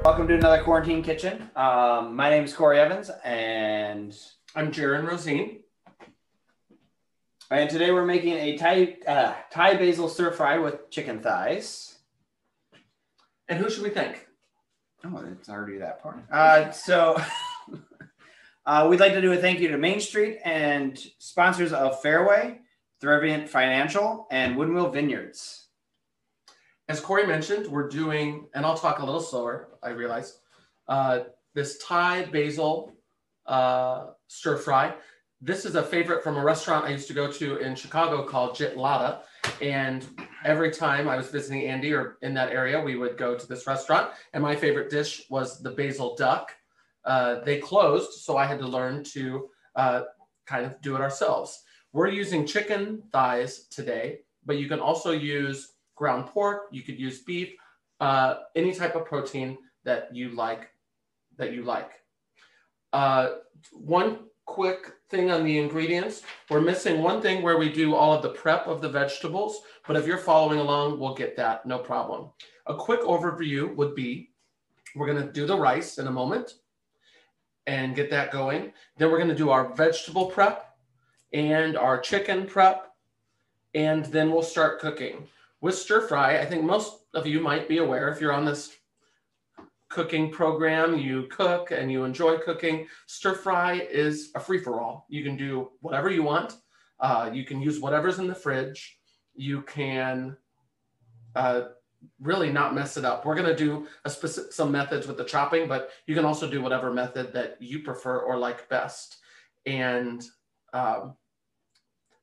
Welcome to another Quarantine Kitchen. My name is Cory Evans, and I'm Jaron Rosien. And today we're making a Thai basil stir fry with chicken thighs. And who should we thank? Oh, it's already that part. We'd like to do a thank you to Main Street and sponsors of Fareway, Thrivent Financial, and Wheel Vineyards. As Cory mentioned, we're doing, and I'll talk a little slower, I realize, this Thai basil stir fry. This is a favorite from a restaurant I used to go to in Chicago called Jit Lada. And every time I was visiting Andy or in that area, we would go to this restaurant. And my favorite dish was the basil duck. They closed, so I had to learn to kind of do it ourselves. We're using chicken thighs today, but you can also use ground pork, you could use beef, any type of protein that you like. One quick thing on the ingredients, we're missing one thing where we do all of the prep of the vegetables, but if you're following along, we'll get that, no problem. A quick overview would be, we're gonna do the rice in a moment and get that going. Then we're gonna do our vegetable prep and our chicken prep, and then we'll start cooking. With stir fry, I think most of you might be aware, if you're on this cooking program, you cook and you enjoy cooking, stir fry is a free-for-all. You can do whatever you want. You can use whatever's in the fridge. You can really not mess it up. We're gonna do some methods with the chopping, but you can also do whatever method that you prefer or like best. And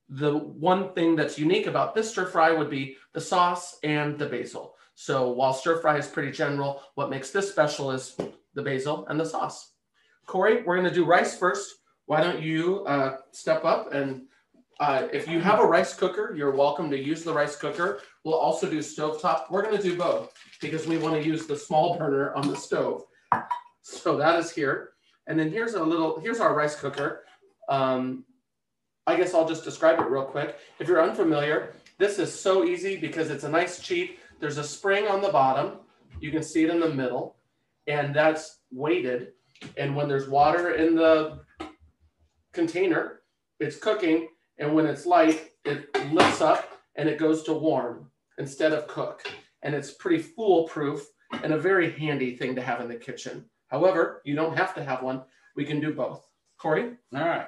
the one thing that's unique about this stir fry would be the sauce and the basil. So while stir fry is pretty general, what makes this special is the basil and the sauce. Cory, we're gonna do rice first. Why don't you step up, and if you have a rice cooker, you're welcome to use the rice cooker. We'll also do stovetop. We're gonna do both because we wanna use the small burner on the stove. So that is here. And then here's our rice cooker. I guess I'll just describe it real quick. If you're unfamiliar, this is so easy because it's a nice cheap. There's a spring on the bottom. You can see it in the middle, and that's weighted. And when there's water in the container, it's cooking. And when it's light, it lifts up and it goes to warm instead of cook. And it's pretty foolproof and a very handy thing to have in the kitchen. However, you don't have to have one. We can do both. Cory? All right.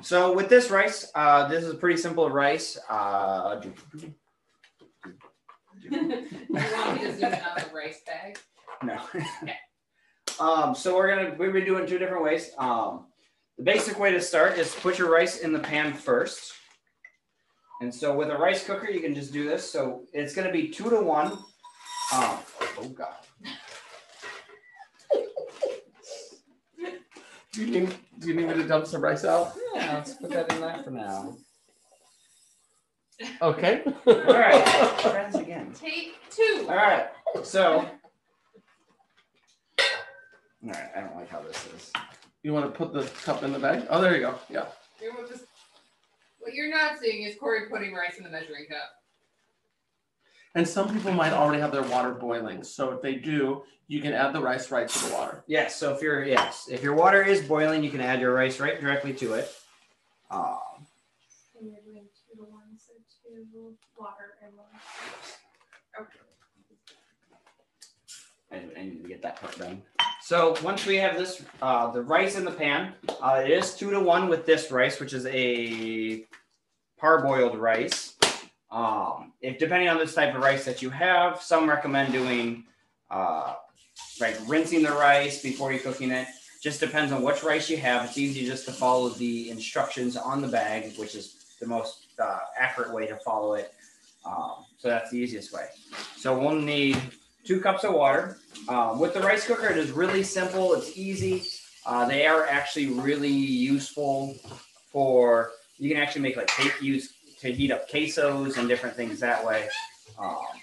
So with this rice, this is a pretty simple rice. Do you want me to zoom in on the rice bag? No. Okay. So we've been doing two different ways. The basic way to start is put your rice in the pan first. And so with a rice cooker, you can just do this. So it's going to be 2 to 1. Oh God. Do you need me to dump some rice out? Yeah, let's put that in there for now. Okay. All right. Try this again. Take 2. All right. So. All right. I don't like how this is. You want to put the cup in the bag? Oh, there you go. Yeah. What you're not seeing is Cory putting rice in the measuring cup. And some people might already have their water boiling. So if they do, you can add the rice right to the water. Yes. So if your water is boiling, you can add your rice right directly to it. And you're doing 2 to 1, so 2 water and 1. Okay. I need to get that part done. So once we have this, the rice in the pan, it is 2 to 1 with this rice, which is a parboiled rice. If depending on this type of rice that you have, some recommend doing like rinsing the rice before you're cooking it. Just depends on which rice you have. It's easy just to follow the instructions on the bag, which is the most accurate way to follow it. So that's the easiest way. So we'll need 2 cups of water. With the rice cooker, it is really simple. It's easy. They are actually really useful for, you can actually make use to heat up quesos and different things that way.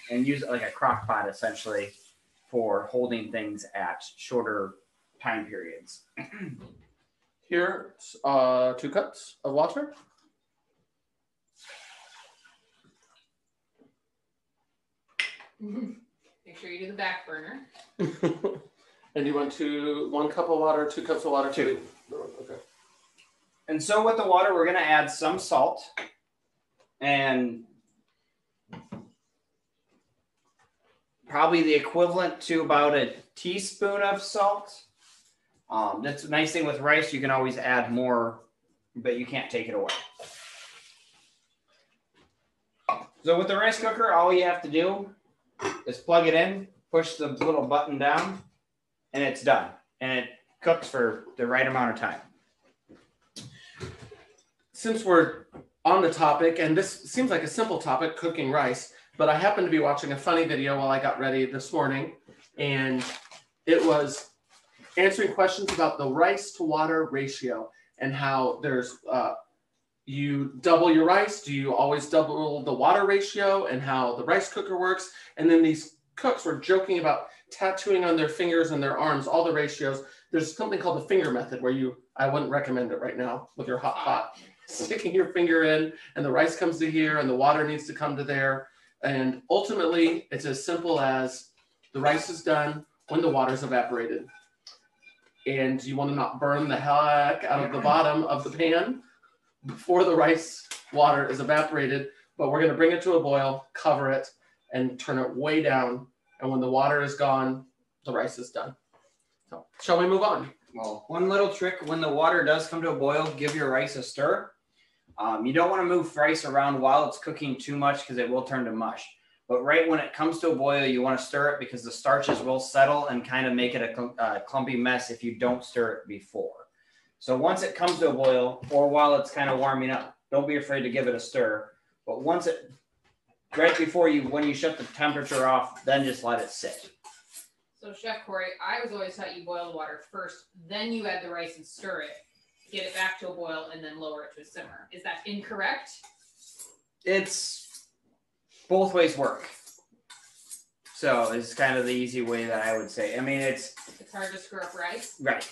And use it like a crock pot essentially for holding things at shorter time periods. Here's 2 cups of water. You Make sure you do the back burner. And you want 1 cup of water, 2 cups of water? 2. Okay. And so with the water, we're going to add some salt and probably the equivalent to about a teaspoon of salt. That's a nice thing with rice. You can always add more, but you can't take it away. So with the rice cooker, all you have to do is plug it in, push the little button down, and it's done. And it cooks for the right amount of time. Since we're on the topic, and this seems like a simple topic, cooking rice, but I happened to be watching a funny video while I got ready this morning, and it was answering questions about the rice to water ratio and how there's you double your rice. Do you always double the water ratio, and how the rice cooker works? And then these cooks were joking about tattooing on their fingers and their arms all the ratios. There's something called the finger method where I wouldn't recommend it right now with your hot pot. Sticking your finger in and the rice comes to here and the water needs to come to there. And ultimately, it's as simple as the rice is done when the water's evaporated. And you want to not burn the heck out of the bottom of the pan before the rice water is evaporated. But we're going to bring it to a boil, cover it, and turn it way down. And when the water is gone, the rice is done. So, shall we move on? Well, one little trick, when the water does come to a boil, give your rice a stir. You don't want to move rice around while it's cooking too much because it will turn to mush. But right when it comes to a boil, you want to stir it because the starches will settle and kind of make it a clumpy mess if you don't stir it before. So once it comes to a boil, or while it's kind of warming up, don't be afraid to give it a stir. But right before when you shut the temperature off, then just let it sit. So Chef Cory, I was always taught you boil the water first, then you add the rice and stir it, get it back to a boil, and then lower it to a simmer. Is that incorrect? It's both ways work. So it's kind of the easy way that I would say. I mean, it's hard to screw up rice. Right.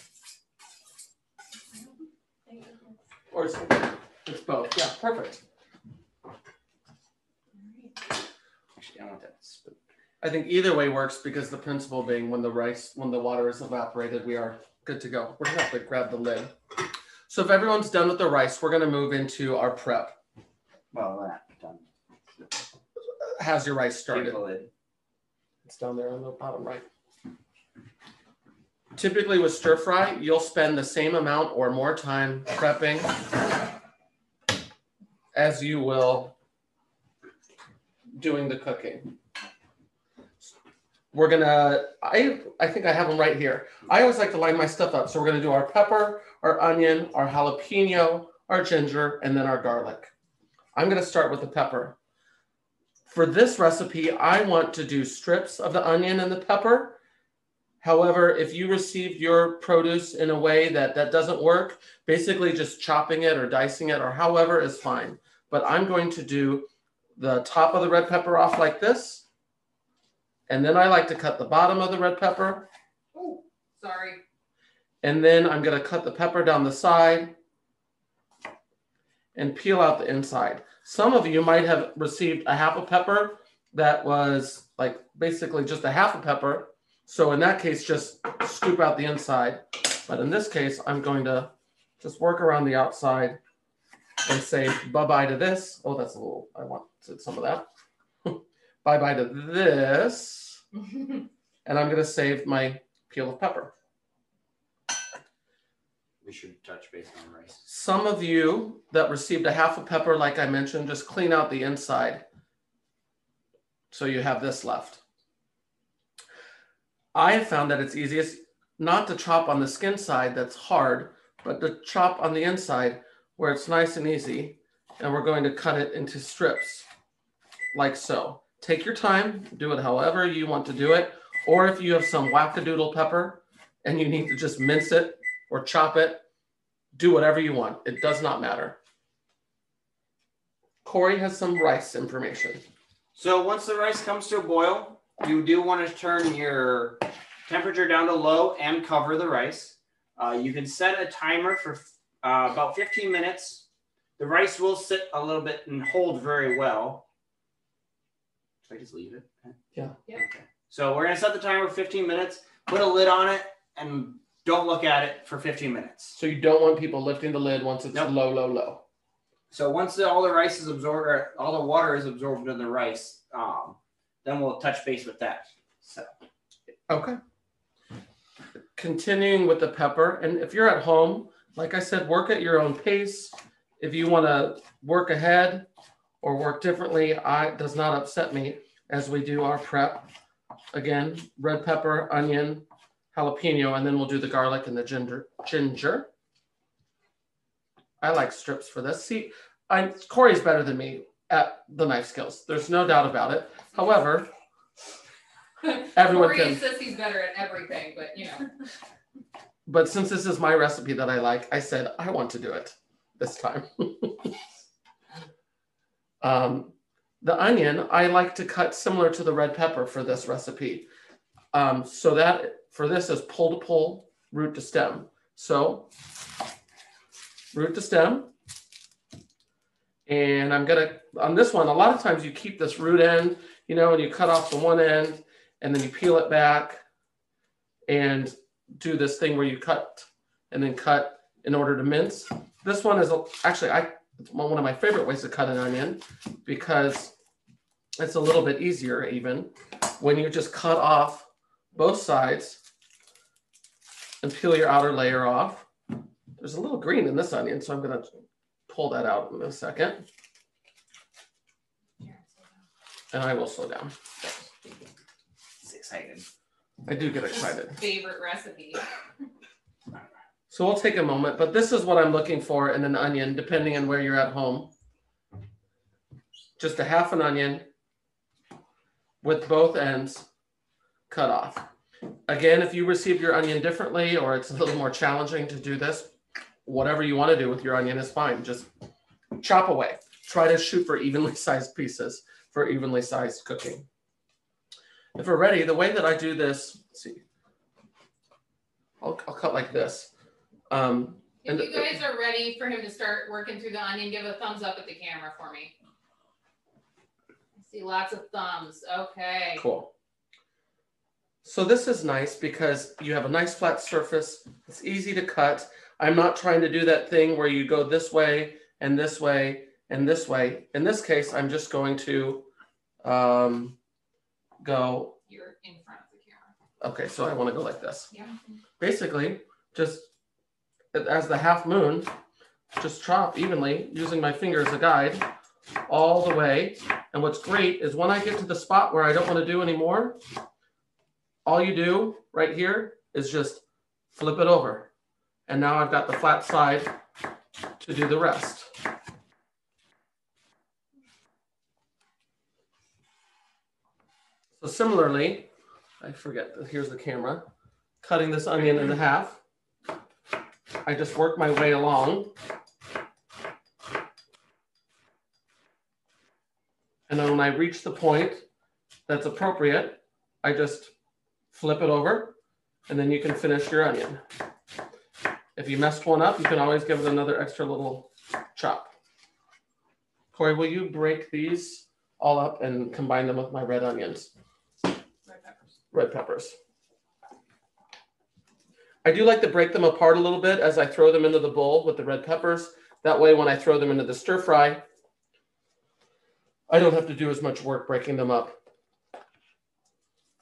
Or it's both. Yeah, perfect. Actually, I want that spoon. I think either way works because the principle being when the water is evaporated, we are good to go. We're gonna have to grab the lid. So if everyone's done with the rice, we're gonna move into our prep. Well, that's done. How's your rice started? Take the lid. It's down there on the bottom right. Typically with stir fry, you'll spend the same amount or more time prepping as you will doing the cooking. We're gonna, I think I have them right here. I always like to line my stuff up. So we're gonna do our pepper, our onion, our jalapeno, our ginger, and then our garlic. I'm gonna start with the pepper. For this recipe, I want to do strips of the onion and the pepper. However, if you received your produce in a way that doesn't work, basically just chopping it or dicing it or however is fine. But I'm going to do the top of the red pepper off like this. And then I like to cut the bottom of the red pepper. Oh, sorry. And then I'm going to cut the pepper down the side and peel out the inside. Some of you might have received a half a pepper that was like basically just a half a pepper. So in that case, just scoop out the inside. But in this case, I'm going to just work around the outside and say bye-bye to this. Oh, that's a little, I want some of that. Bye-bye to this. And I'm going to save my peel of pepper. We should touch base on rice. Some of you that received a half a pepper, like I mentioned, just clean out the inside. So you have this left. I have found that it's easiest not to chop on the skin side that's hard, but to chop on the inside where it's nice and easy. And we're going to cut it into strips like so. Take your time, do it however you want to do it. Or if you have some wackadoodle pepper and you need to just mince it or chop it, do whatever you want. It does not matter. Cory has some rice information. So once the rice comes to a boil, you do want to turn your temperature down to low and cover the rice. You can set a timer for about 15 minutes. The rice will sit a little bit and hold very well. Should I just leave it? Yeah. Yeah. Okay. So we're gonna set the timer for 15 minutes, put a lid on it, and don't look at it for 15 minutes. So you don't want people lifting the lid once it's low, low, low. So once all the rice is absorbed, or all the water is absorbed in the rice, then we'll touch base with that. So. Okay. Continuing with the pepper, and if you're at home, like I said, work at your own pace. If you want to work ahead or work differently, it does not upset me as we do our prep. Again, red pepper, onion, jalapeno, and then we'll do the garlic and the ginger. I like strips for this. See, Cory's better than me at the knife skills. There's no doubt about it. However, everyone Cory can. insists he's better at everything, but you know. But since this is my recipe that I like, I said I want to do it this time. The onion, I like to cut similar to the red pepper for this recipe. So that for this is pull to pull, root to stem. So root to stem. And I'm gonna, on this one, a lot of times you keep this root end, you know, and you cut off the one end and then you peel it back and do this thing where you cut and then cut in order to mince. This one is actually, it's one of my favorite ways to cut an onion because it's a little bit easier even when you just cut off both sides and peel your outer layer off. There's a little green in this onion, so I'm going to pull that out in a second. And I will slow down. It's excited. I do get excited. Favorite recipe. So we'll take a moment, but this is what I'm looking for in an onion, depending on where you're at home. Just a half an onion with both ends cut off. Again, if you receive your onion differently or it's a little more challenging to do this, whatever you want to do with your onion is fine. Just chop away. Try to shoot for evenly sized pieces for evenly sized cooking. If we're ready, the way that I do this, let's see, I'll cut like this. If you guys are ready for him to start working through the onion, give a thumbs up at the camera for me. I see lots of thumbs. Okay. Cool. So this is nice because you have a nice flat surface. It's easy to cut. I'm not trying to do that thing where you go this way and this way and this way. In this case, I'm just going to go. You're in front of the camera. Okay, so I want to go like this. Yeah. Basically, just as the half moon, just chop evenly using my finger as a guide all the way. And what's great is when I get to the spot where I don't want to do anymore, all you do right here is just flip it over. And now I've got the flat side to do the rest. So similarly, I forget, here's the camera, cutting this onion in half. I just work my way along. And then when I reach the point that's appropriate, I just flip it over and then you can finish your onion. If you messed one up, you can always give it another extra little chop. Cory, will you break these all up and combine them with my red onions? Red peppers. Red peppers. I do like to break them apart a little bit as I throw them into the bowl with the red peppers. That way, when I throw them into the stir fry, I don't have to do as much work breaking them up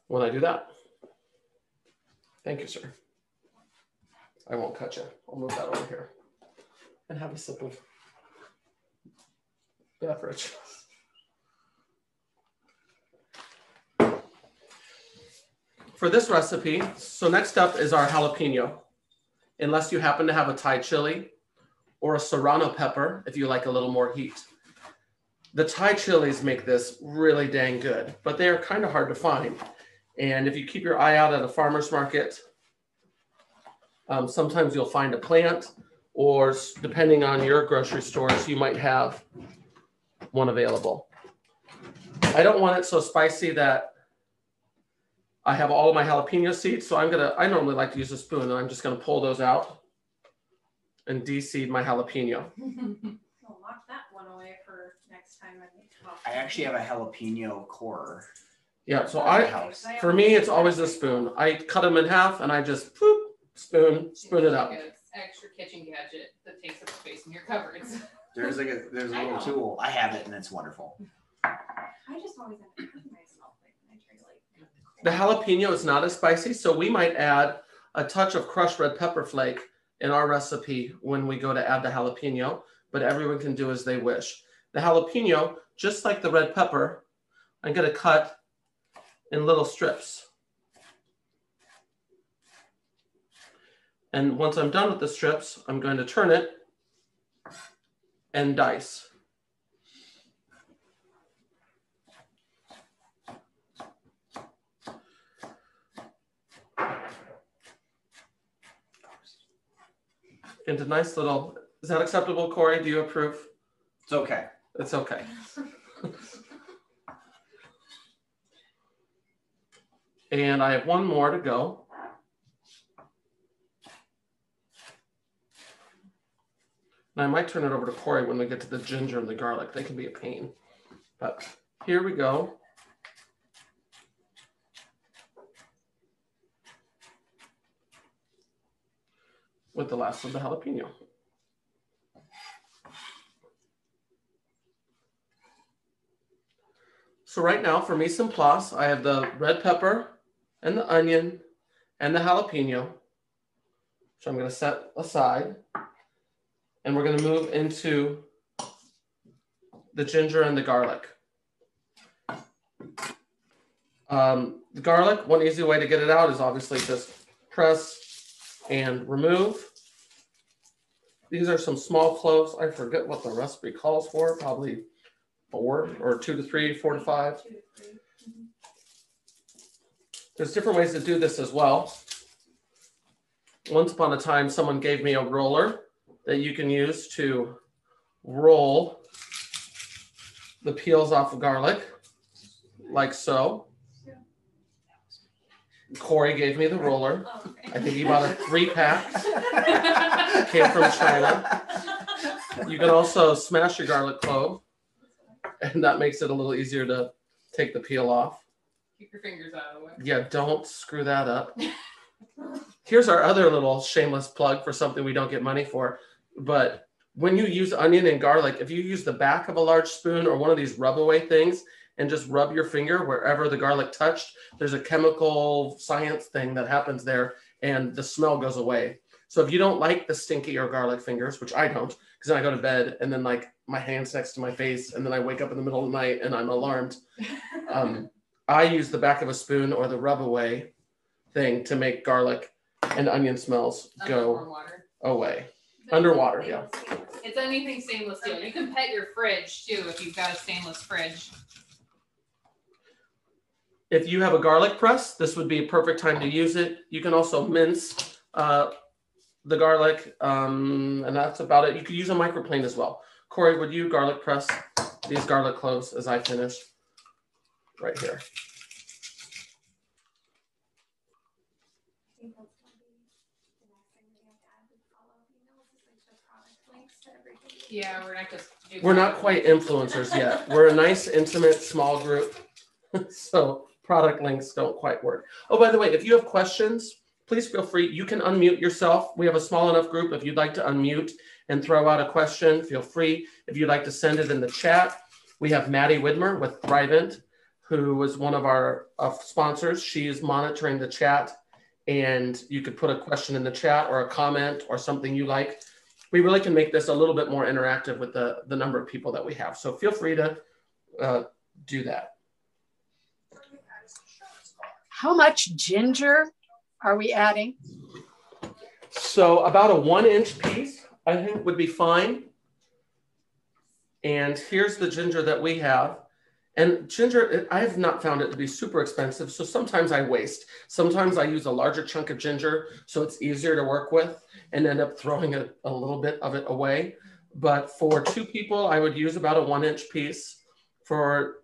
when I do that. Thank you, sir. I won't cut you. I'll move that over here and have a sip of beverage. For this recipe, so next up is our jalapeno. Unless you happen to have a Thai chili or a serrano pepper, if you like a little more heat. The Thai chilies make this really dang good, but they are kind of hard to find. And if you keep your eye out at a farmer's market, sometimes you'll find a plant, or depending on your grocery stores, you might have one available. I don't want it so spicy that I have all of my jalapeno seeds, so I normally like to use a spoon, and I'm just gonna pull those out and de-seed my jalapeno. I'll lock that one away for next time I make coffee. I actually have a jalapeno core. Yeah, so house. for me, it's always a spoon. I cut them in half and I just spoon it up. Like an extra kitchen gadget that takes up space in your cupboards. There's a little tool. I have it and it's wonderful. I just always end up cooking myself when I try to like. The jalapeno is not as spicy, so we might add a touch of crushed red pepper flake in our recipe when we go to add the jalapeno, but everyone can do as they wish. The jalapeno, just like the red pepper, I'm going to cut in little strips. And once I'm done with the strips, I'm going to turn it and dice. Into nice little, is that acceptable, Cory? Do you approve? It's okay. It's okay. And I have one more to go. And I might turn it over to Cory when we get to the ginger and the garlic. They can be a pain. But here we go. With the last of the jalapeno. So right now for mise en place, I have the red pepper and the onion and the jalapeno, which I'm going to set aside. And we're going to move into the ginger and the garlic. The garlic, one easy way to get it out is obviously just press and remove. These are some small cloves. I forget what the recipe calls for, probably 4 or 2 to 3, 4 to 5. There's different ways to do this as well. Once upon a time, someone gave me a roller that you can use to roll the peels off of garlic, like so. Cory gave me the roller. I think he bought a 3-pack. Came from China. You can also smash your garlic clove, and that makes it a little easier to take the peel off. Keep your fingers out of the way. Yeah, don't screw that up. Here's our other little shameless plug for something we don't get money for. But when you use onion and garlic, if you use the back of a large spoon or one of these rub away things and just rub your finger wherever the garlic touched, there's a chemical science thing that happens there and the smell goes away. So if you don't like the stinkier garlic fingers, which I don't, because then I go to bed and then like my hand's next to my face and then I wake up in the middle of the night and I'm alarmed. I use the back of a spoon or the rub away thing to make garlic and onion smells go away. Underwater, yeah. It's anything stainless steel. You can pet your fridge too if you've got a stainless fridge. If you have a garlic press, this would be a perfect time to use it. You can also mince the garlic, and that's about it. You could use a microplane as well. Cory, would you garlic press these garlic cloves as I finish? Right here. Yeah, we're not just. We're not quite influencers yet. We're a nice, intimate, small group. So product links don't quite work. Oh, by the way, if you have questions, please feel free. You can unmute yourself. We have a small enough group. If you'd like to unmute and throw out a question, feel free. If you'd like to send it in the chat, we have Maddie Widmer with Thrivent, who is one of our sponsors. She's monitoring the chat, and you could put a question in the chat or a comment or something you like. We really can make this a little bit more interactive with the number of people that we have. So feel free to do that. How much ginger are we adding? So about a 1-inch piece, I think would be fine. And here's the ginger that we have. And ginger, I have not found it to be super expensive. So sometimes I waste. Sometimes I use a larger chunk of ginger so it's easier to work with and end up throwing a little bit of it away. But for 2 people, I would use about a 1-inch piece. For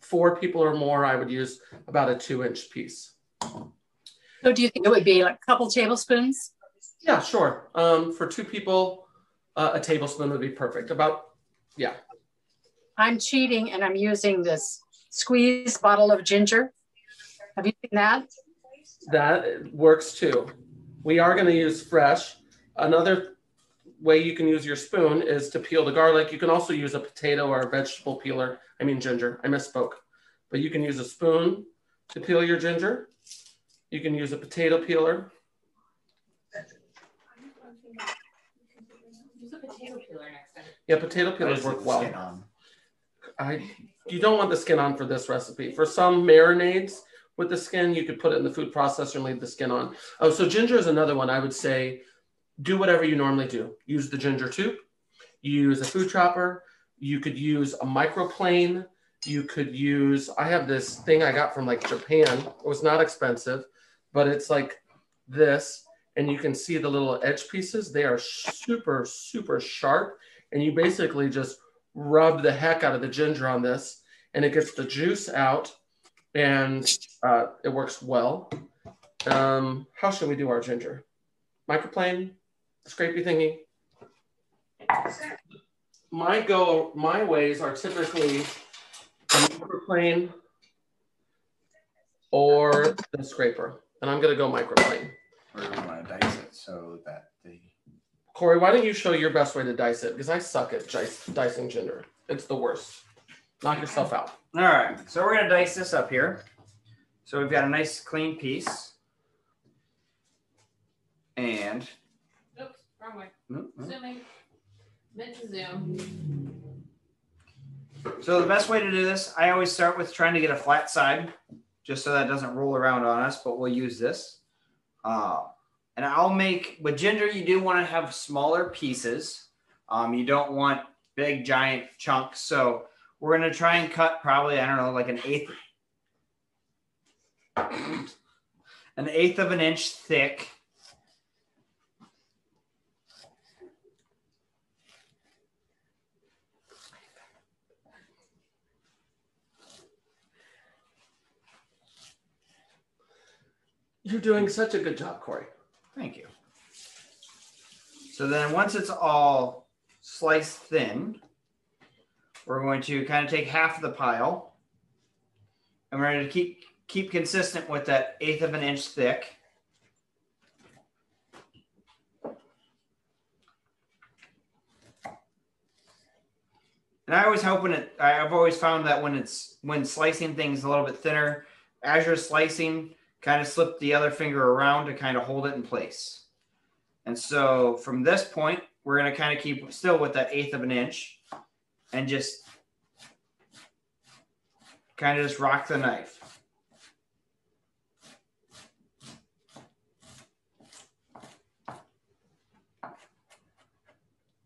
4 people or more, I would use about a 2-inch piece. So do you think it would be like a couple tablespoons? Yeah, sure. For 2 people, a tablespoon would be perfect. Yeah. I'm cheating and I'm using this squeezed bottle of ginger. Have you seen that? That works too. We are going to use fresh. Another way you can use your spoon is to peel the garlic. You can also use a potato or a vegetable peeler. I mean ginger. I misspoke. But you can use a spoon to peel your ginger. You can use a potato peeler. Use a potato peeler next time. Yeah, potato peelers work well. You don't want the skin on for this recipe. For some marinades with the skin, you could put it in the food processor and leave the skin on. Oh, so ginger is another one. I would say do whatever you normally do. Use the ginger tube. Use a food chopper. You could use a microplane. You could use, I have this thing I got from like Japan. It was not expensive, but it's like this. And you can see the little edge pieces. They are super, super sharp. And you basically just rub the heck out of the ginger on this and it gets the juice out and it works well. How should we do our ginger? Microplane, scrapey thingy. My ways are typically a microplane or the scraper. And I'm gonna go microplane. Or do we want to dice it so that the... Cory, why don't you show your best way to dice it? Because I suck at dicing ginger. It's the worst. Knock yourself out. All right, so we're gonna dice this up here. So we've got a nice clean piece. And Oops, wrong way. nope. Zooming. Meant to zoom. So the best way to do this, I always start with trying to get a flat side, just so that doesn't roll around on us, but we'll use this. And I'll make, with ginger, you do want to have smaller pieces. You don't want big, giant chunks. So we're going to try and cut probably, I don't know, like an eighth of an inch thick. You're doing such a good job, Cory. Thank you. So then once it's all sliced thin, we're going to kind of take half of the pile and we're going to keep consistent with that eighth of an inch thick. And I've always found that when slicing things a little bit thinner, as you're slicing, kind of slip the other finger around to kind of hold it in place. And so from this point, we're going to kind of keep still with that eighth of an inch and just kind of just rock the knife.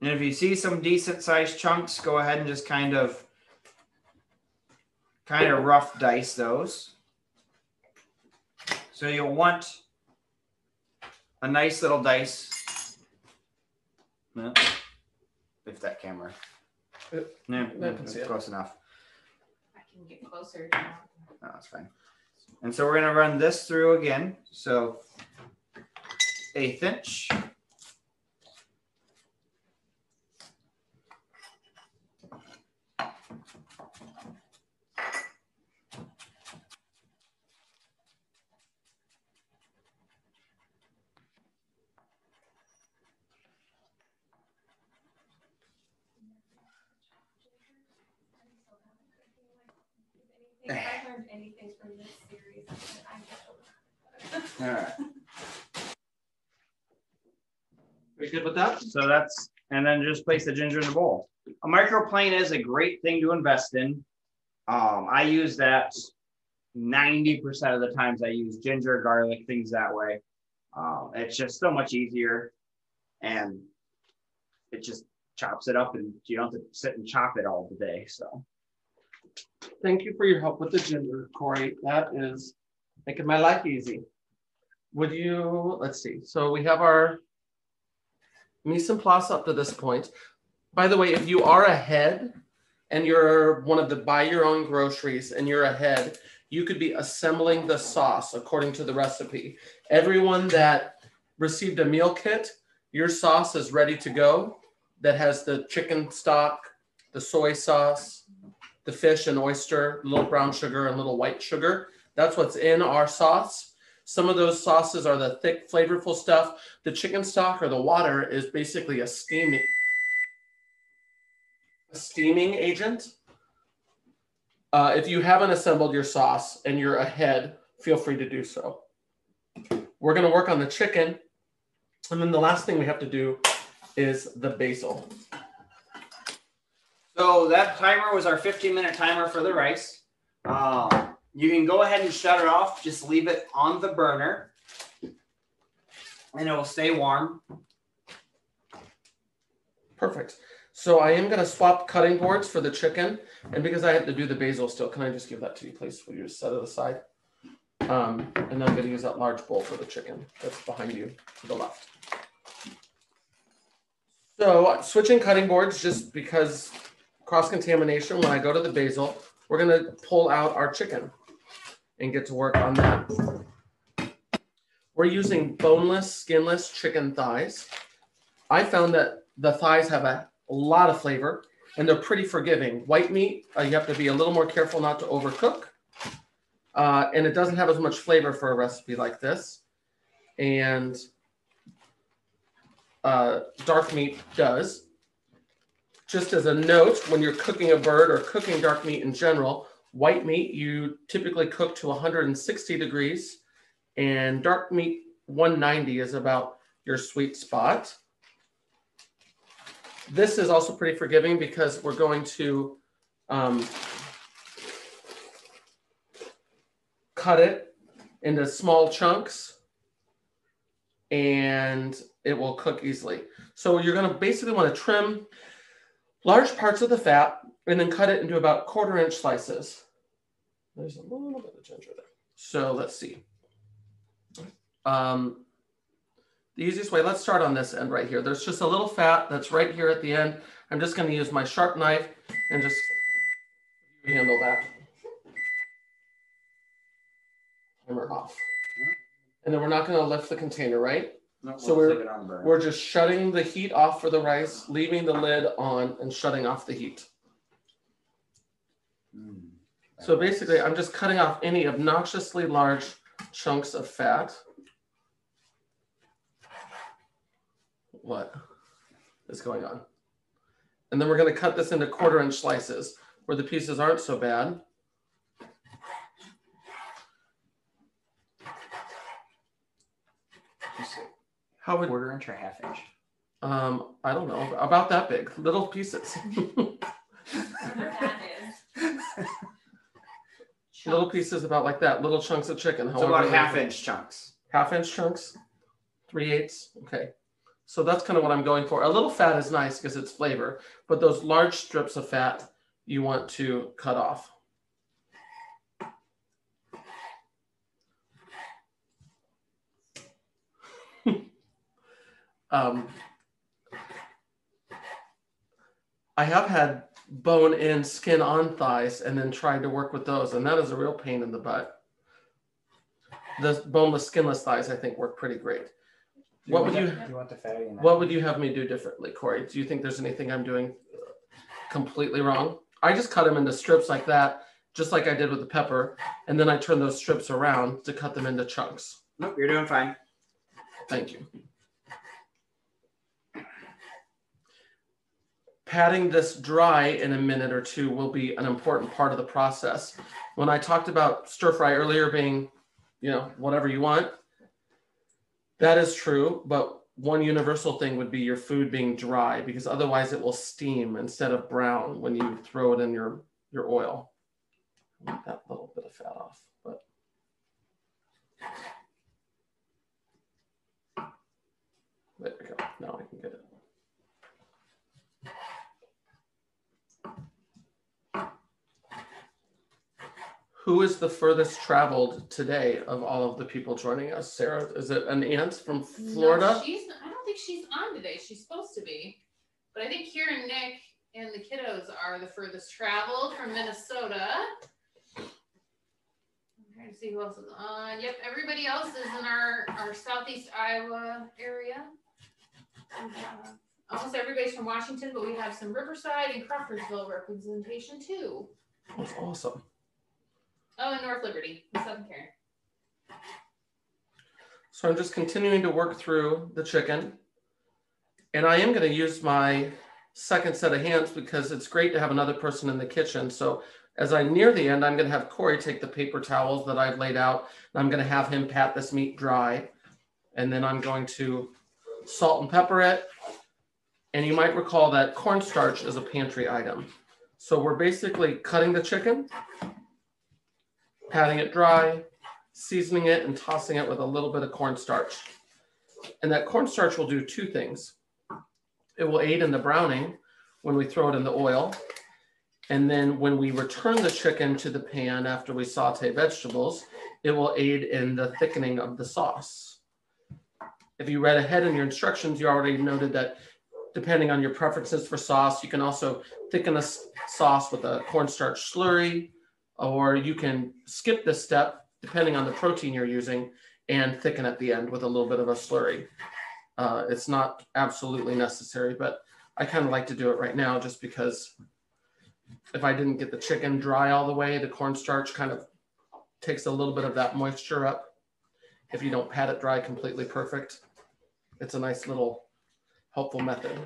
And if you see some decent sized chunks, go ahead and just kind of rough dice those. So you'll want a nice little dice. No, if that camera. No, that's close enough. I can get closer. No, that's fine. And so we're going to run this through again. So 1/8 inch. If I learned anything from this series, I All right. Are you good with that? So that's, and then just place the ginger in the bowl. A microplane is a great thing to invest in. I use that 90% of the times. I use ginger, garlic, things that way. It's just so much easier and it just chops it up and you don't have to sit and chop it all the day. So Thank you for your help with the ginger, Cory. That is making my life easy. Would you, let's see. So we have our mise en place up to this point. By the way, if you are ahead and you're one of the buy your own groceries and you're ahead, you could be assembling the sauce according to the recipe. Everyone that received a meal kit, your sauce is ready to go. That has the chicken stock, the soy sauce, the fish and oyster, little brown sugar and little white sugar. That's what's in our sauce. Some of those sauces are the thick, flavorful stuff. The chicken stock or the water is basically a steaming agent. If you haven't assembled your sauce and you're ahead, feel free to do so. We're going to work on the chicken. And then the last thing we have to do is the basil. So that timer was our 15-minute timer for the rice. You can go ahead and shut it off. Just leave it on the burner and it will stay warm. Perfect. So I am going to swap cutting boards for the chicken. And because I have to do the basil still, can I just give that to you, please? Will you just set it aside? And then I'm going to use that large bowl for the chicken that's behind you to the left. So switching cutting boards just because cross-contamination. When I go to the basil, we're going to pull out our chicken and get to work on that. We're using boneless, skinless chicken thighs. I found that the thighs have a lot of flavor and they're pretty forgiving. White meat, you have to be a little more careful not to overcook. And it doesn't have as much flavor for a recipe like this. And dark meat does. Just as a note, when you're cooking a bird or cooking dark meat in general, white meat you typically cook to 160 degrees, and dark meat 190 is about your sweet spot. This is also pretty forgiving because we're going to cut it into small chunks and it will cook easily. So you're going to basically want to trim large parts of the fat and then cut it into about 1/4 inch slices. There's a little bit of ginger there. So let's see. The easiest way, let's start on this end right here. There's just a little fat that's right here at the end. I'm just going to use my sharp knife and just handle that. Timer off. And then we're not going to lift the container, right? No, So we're just shutting the heat off for the rice, leaving the lid on and shutting off the heat. So basically, I'm just cutting off any obnoxiously large chunks of fat. What is going on? And then we're going to cut this into 1/4 inch slices where the pieces aren't so bad. How would 1/4 inch or 1/2 inch? I don't know, about that big, little pieces. Whatever that is. Little pieces about like that, little chunks of chicken. So about 1/2 inch chunks. 1/2 inch chunks, 3/8. Okay. So that's kind of what I'm going for. A little fat is nice because it's flavor, but those large strips of fat you want to cut off. I have had bone-in, skin-on thighs and then tried to work with those, and that is a real pain in the butt. The boneless, skinless thighs, I think, work pretty great. What would you have me do differently, Cory? Do you think there's anything I'm doing completely wrong? I just cut them into strips like that, just like I did with the pepper, and then I turn those strips around to cut them into chunks. Nope, you're doing fine. Thank you. Patting this dry in a minute or two will be an important part of the process. When I talked about stir fry earlier being, whatever you want, that is true, but one universal thing would be your food being dry because otherwise it will steam instead of brown when you throw it in your oil. I want that little bit of fat off, but there we go. Now I can get it. Who is the furthest traveled today of all of the people joining us? Sarah, is it an aunt from Florida? No, I don't think she's on today. She's supposed to be. But I think Kieran, Nick, and the kiddos are the furthest traveled from Minnesota. I'm trying to see who else is on. Yep, everybody else is in our southeast Iowa area. Almost everybody's from Washington, but we have some Riverside and Crawfordsville representation too. That's awesome. Oh, in North Liberty, Southern Care. So I'm just continuing to work through the chicken. And I am going to use my second set of hands because it's great to have another person in the kitchen. So as I near the end, I'm going to have Cory take the paper towels that I've laid out, and I'm going to have him pat this meat dry. And then I'm going to salt and pepper it. And you might recall that cornstarch is a pantry item. So we're basically cutting the chicken, patting it dry, seasoning it, and tossing it with a little bit of cornstarch. And that cornstarch will do two things. It will aid in the browning when we throw it in the oil. And then when we return the chicken to the pan after we saute vegetables, it will aid in the thickening of the sauce. If you read ahead in your instructions, you already noted that depending on your preferences for sauce, you can also thicken a sauce with a cornstarch slurry, or you can skip this step depending on the protein you're using and thicken at the end with a little bit of a slurry. It's not absolutely necessary, but I kind of like to do it right now just because if I didn't get the chicken dry all the way, the cornstarch kind of takes a little bit of that moisture up. If you don't pat it dry completely perfect, it's a nice little helpful method.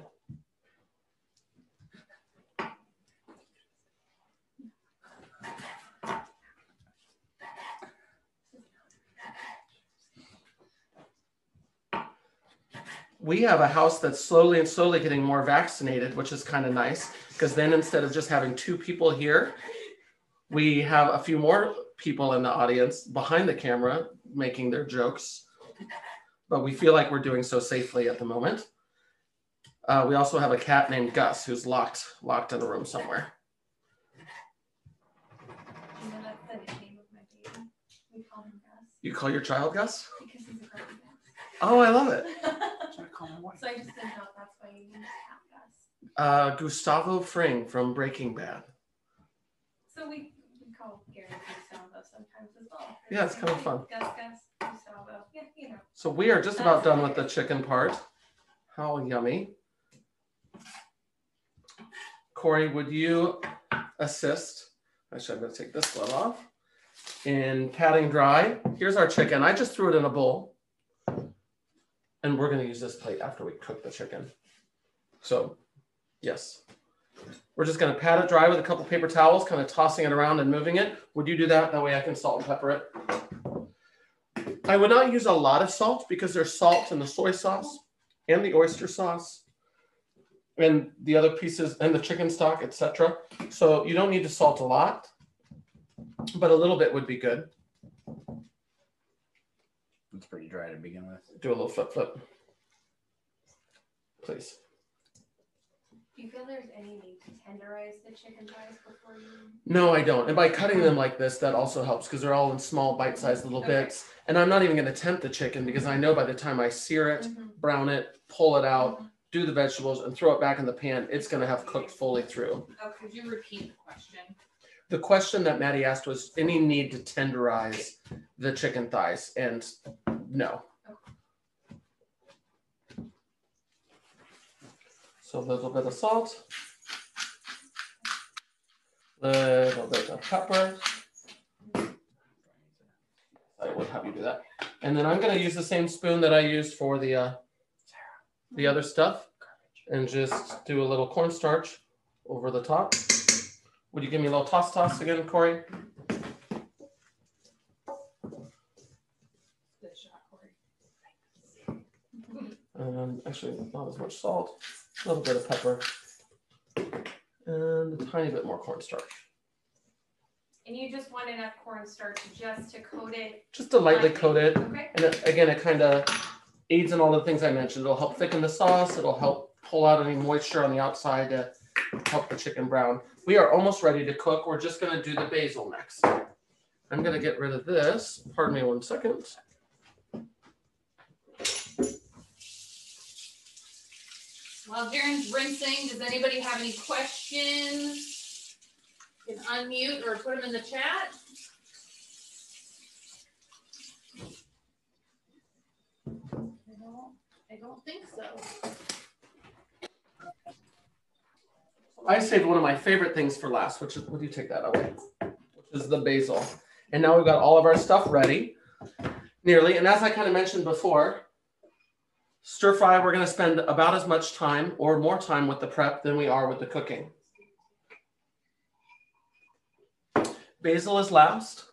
We have a house that's slowly getting more vaccinated, which is kind of nice because then instead of just having two people here, we have a few more people in the audience behind the camera making their jokes, but we feel like we're doing so safely at the moment. We also have a cat named Gus who's locked in a room somewhere. You know, that's the nickname of my baby. We call him Gus. You call your child Gus? Because he's a girl Gus. Oh, I love it. So I just didn't know if that's why you named cat Gus. Gustavo Fring from Breaking Bad. So we call Gary Gustavo sometimes as well. Yeah, it's kind of fun. Gus, Gustavo. Yeah, you know. So we are just about done with the chicken part. How yummy. Cory, would you assist? Actually, I'm going to take this glove off. In patting dry. Here's our chicken. I just threw it in a bowl. And we're going to use this plate after we cook the chicken. So, yes. We're just going to pat it dry with a couple paper towels, kind of tossing it around and moving it. Would you do that? That way I can salt and pepper it. I would not use a lot of salt because there's salt in the soy sauce and the oyster sauce and the other pieces and the chicken stock, etc. So you don't need to salt a lot, but a little bit would be good. It's pretty dry to begin with. Do a little flip. Please. Do you feel there's any need to tenderize the chicken thighs before you? No, I don't. And by cutting them like this, that also helps because they're all in small bite-sized little bits. And I'm not even going to tempt the chicken because I know by the time I sear it, brown it, pull it out, do the vegetables, and throw it back in the pan, it's going to have cooked fully through. Oh, could you repeat the question? The question that Maddie asked was any need to tenderize the chicken thighs, and no. So a little bit of salt, a little bit of pepper. I will have you do that. And then I'm going to use the same spoon that I used for the other stuff and just do a little cornstarch over the top. Would you give me a little toss again, Cory? Good shot, Cory. Actually, not as much salt, a little bit of pepper, and a tiny bit more cornstarch. And you just want enough cornstarch just to coat it? Just to lightly coat it. Okay. And again, it kind of aids in all the things I mentioned. It'll help thicken the sauce. It'll help pull out any moisture on the outside to help the chicken brown. We are almost ready to cook. We're just going to do the basil next. I'm going to get rid of this. Pardon me 1 second. While Jaron's rinsing, does anybody have any questions? You can unmute or put them in the chat. I don't think so. I saved one of my favorite things for last, which is, would you take that away? Which is the basil. And now we've got all of our stuff ready, nearly. And as I kind of mentioned before, stir fry, we're going to spend about as much time or more time with the prep than we are with the cooking. Basil is last.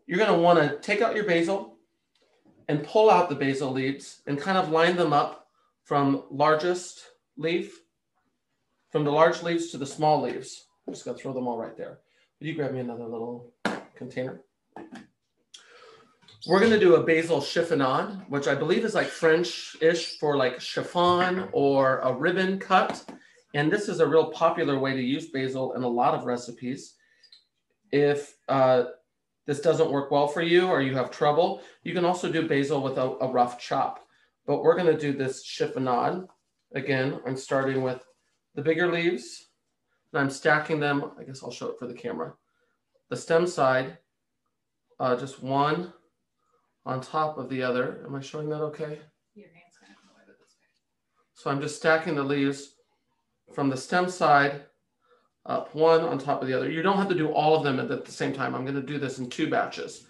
You're going to want to take out your basil and pull out the basil leaves and kind of line them up from largest leaf, from the large leaves to the small leaves. I'm just going to throw them all right there. Would you grab me another little container? We're going to do a basil chiffonade, which I believe is like French-ish for like chiffon or a ribbon cut. And this is a real popular way to use basil in a lot of recipes. If this doesn't work well for you or you have trouble, you can also do basil with a rough chop. But we're going to do this chiffonade. Again, I'm starting with the bigger leaves, and I'm stacking them. I guess I'll show it for the camera. The stem side, just one on top of the other. Am I showing that okay? Your hand's kind of in the way with this way. So I'm just stacking the leaves from the stem side up one on top of the other. You don't have to do all of them at the same time. I'm going to do this in 2 batches.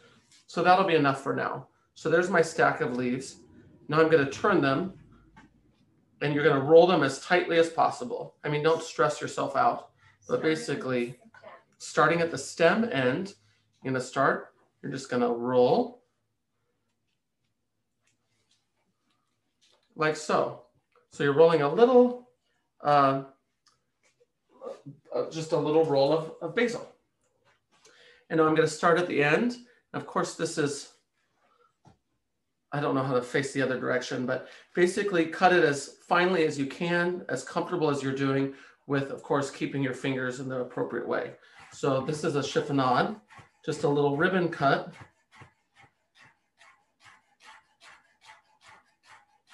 So that'll be enough for now. So there's my stack of leaves. Now I'm going to turn them, and you're going to roll them as tightly as possible. I mean, don't stress yourself out, but basically starting at the stem end, you're going to start, you're just going to roll like so. So you're rolling a little, just a little roll of basil. And now I'm going to start at the end. Of course, this is, I don't know how to face the other direction, but basically cut it as finely as you can, as comfortable as you're doing with, of course, keeping your fingers in the appropriate way. So this is a chiffonade, just a little ribbon cut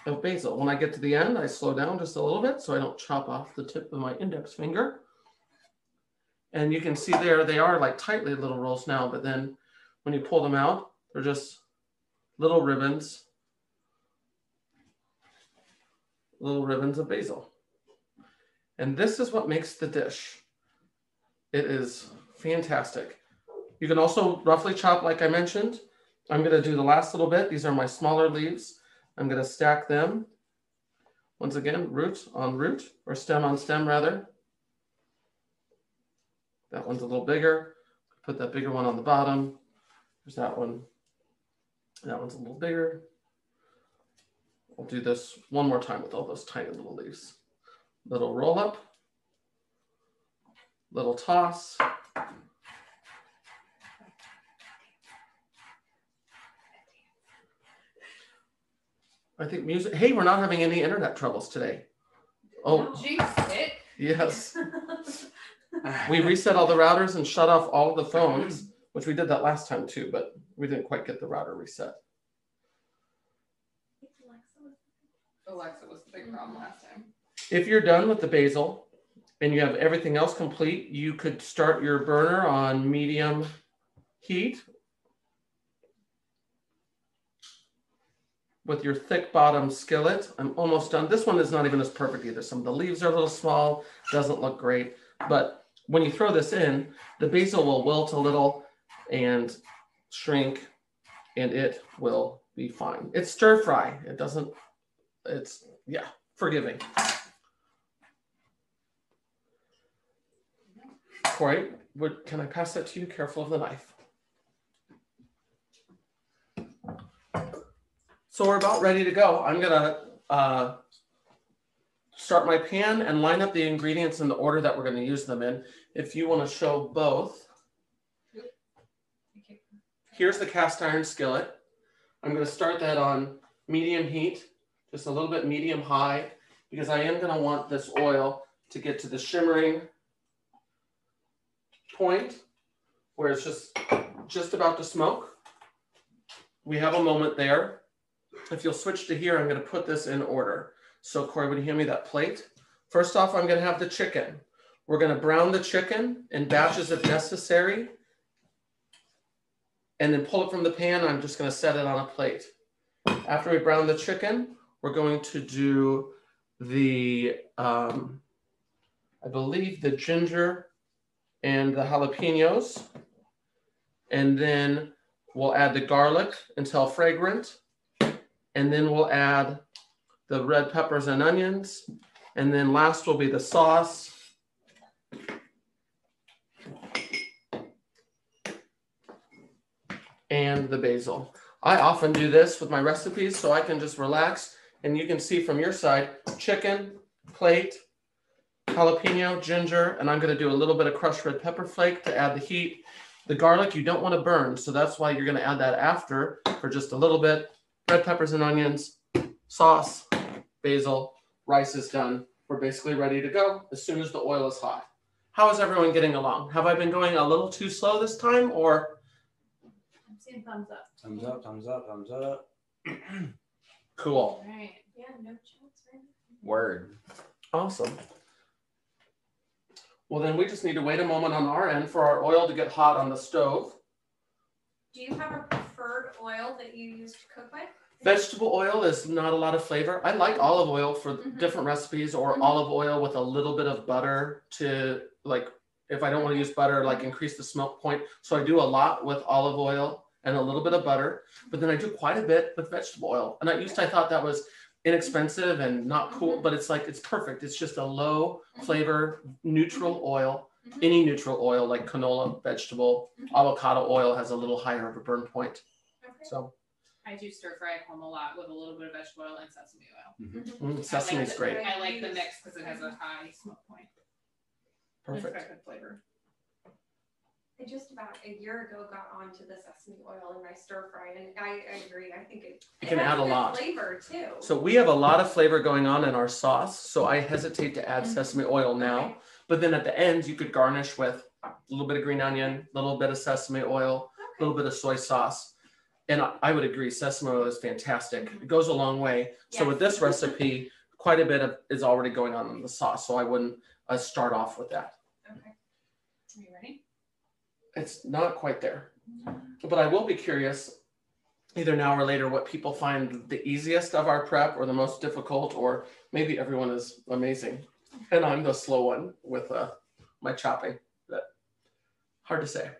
of basil. When I get to the end, I slow down just a little bit so I don't chop off the tip of my index finger. And you can see there, they are like tightly little rolls now, but then when you pull them out, they're just little ribbons of basil. And this is what makes the dish. It is fantastic. You can also roughly chop, like I mentioned. I'm going to do the last little bit. These are my smaller leaves. I'm going to stack them. Once again, root on root, or stem on stem rather. That one's a little bigger. Put that bigger one on the bottom. There's that one. That one's a little bigger. I'll do this one more time with all those tiny little leaves. Little roll up, little toss. I think music, hey, we're not having any internet troubles today. Oh, Jinx it. yes. We reset all the routers and shut off all of the phones, which we did that last time too, but we didn't quite get the router reset. Alexa was the big problem last time. If you're done with the basil and you have everything else complete, you could start your burner on medium heat with your thick bottom skillet. I'm almost done. This one is not even as perfect either. Some of the leaves are a little small, doesn't look great, but when you throw this in, the basil will wilt a little and shrink, and it will be fine. It's stir fry. It doesn't, it's, yeah, forgiving. Cory, can I pass that to you? Careful of the knife. So we're about ready to go. I'm gonna start my pan and line up the ingredients in the order that we're gonna use them in. If you wanna show both. Here's the cast iron skillet. I'm gonna start that on medium heat, just a little bit medium high, because I am gonna want this oil to get to the shimmering point where it's just about to smoke. We have a moment there. If you'll switch to here, I'm going to put this in order. So Cory, would you hand me that plate? First off, I'm going to have the chicken. We're going to brown the chicken in batches if necessary. And then pull it from the pan. I'm just going to set it on a plate. After we brown the chicken, we're going to do the I believe, the ginger and the jalapenos. And then we'll add the garlic until fragrant. And then we'll add the red peppers and onions. And then last will be the sauce. And the basil. I often do this with my recipes so I can just relax. And you can see from your side, chicken, plate, jalapeno, ginger, and I'm going to do a little bit of crushed red pepper flake to add the heat. The garlic you don't want to burn, so that's why you're going to add that after for just a little bit. Red peppers and onions, sauce, basil, rice is done. We're basically ready to go as soon as the oil is hot. How is everyone getting along? Have I been going a little too slow this time, or? I'm seeing thumbs up. Thumbs up, thumbs up, thumbs up. Cool. All right. Yeah, no chance, right? Word. Awesome. Well, then we just need to wait a moment on our end for our oil to get hot on the stove. Do you have a preferred oil that you use to cook with? Vegetable oil is not a lot of flavor. I like olive oil for different recipes, or olive oil with a little bit of butter to, like, if I don't want to use butter, like increase the smoke point. So I do a lot with olive oil and a little bit of butter, but then I do quite a bit with vegetable oil. And I thought that was inexpensive and not cool, but it's like, it's perfect. It's just a low flavor, neutral oil. Any neutral oil like canola, vegetable, avocado oil has a little higher of a burn point. So I do stir fry at home a lot with a little bit of vegetable oil and sesame oil. Sesame is great. I like the mix because it has a high smoke point. Perfect. It's got good flavor. I just about a year ago got onto the sesame oil in my stir fry, and I agree. I think it You can has add a good lot. flavor too. So we have a lot of flavor going on in our sauce, so I hesitate to add sesame oil now. Okay. But then at the end, you could garnish with a little bit of green onion, a little bit of sesame oil, a little bit of soy sauce. And I would agree, sesame oil is fantastic. It goes a long way. So with this recipe, quite a bit of is already going on in the sauce, so I wouldn't start off with that. Okay. Are you ready? It's not quite there. But I will be curious, either now or later, what people find the easiest of our prep or the most difficult, or maybe everyone is amazing. And I'm the slow one with my chopping. But hard to say.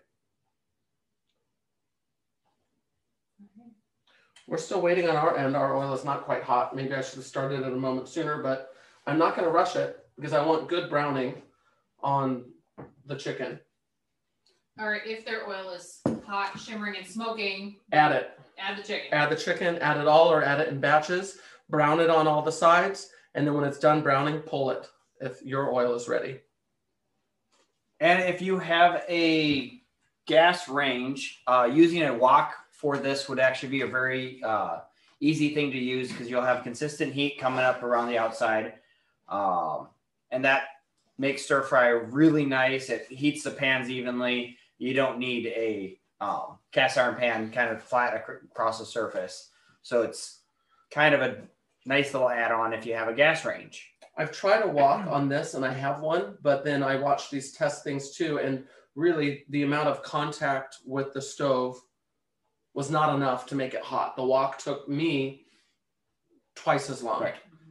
We're still waiting on our end. Our oil is not quite hot. Maybe I should have started it a moment sooner, but I'm not going to rush it because I want good browning on the chicken. All right, if their oil is hot, shimmering, and smoking, Add it. add the chicken. Add the chicken, add it all, or add it in batches. Brown it on all the sides. And then when it's done browning, pull it if your oil is ready. And if you have a gas range, using a wok for this would actually be a very easy thing to use because you'll have consistent heat coming up around the outside. And that makes stir fry really nice. It heats the pans evenly. You don't need a cast iron pan kind of flat across the surface. So it's kind of a nice little add-on if you have a gas range. I've tried a wok on this and I have one, but then I watched these test things too. And really the amount of contact with the stove was not enough to make it hot. The wok took me twice as long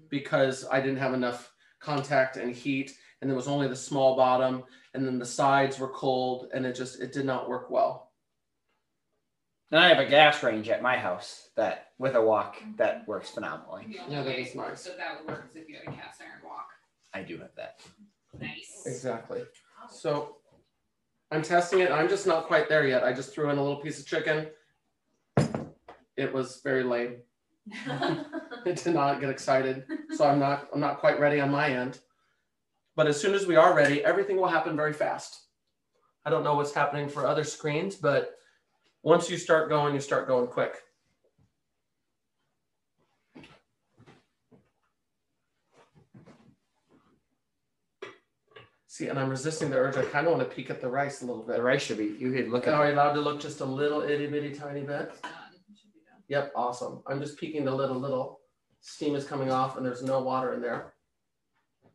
because I didn't have enough contact and heat, and there was only the small bottom, and then the sides were cold, and it did not work well. And I have a gas range at my house that with a wok that works phenomenally. Yeah, that is nice. So that would work if you had a cast iron wok. I do have that. Nice. Exactly. So I'm testing it. I'm just not quite there yet. I just threw in a little piece of chicken. It was very lame. It did not get excited. So I'm not quite ready on my end. But as soon as we are ready, everything will happen very fast. I don't know what's happening for other screens, but once you start going quick. See, and I'm resisting the urge. I kind of want to peek at the rice a little bit. The rice should be, you could look at Are you allowed to look just a little itty bitty tiny bit? It's done. It should be done. Yep, awesome. I'm just peeking the lid a little. Steam is coming off and there's no water in there.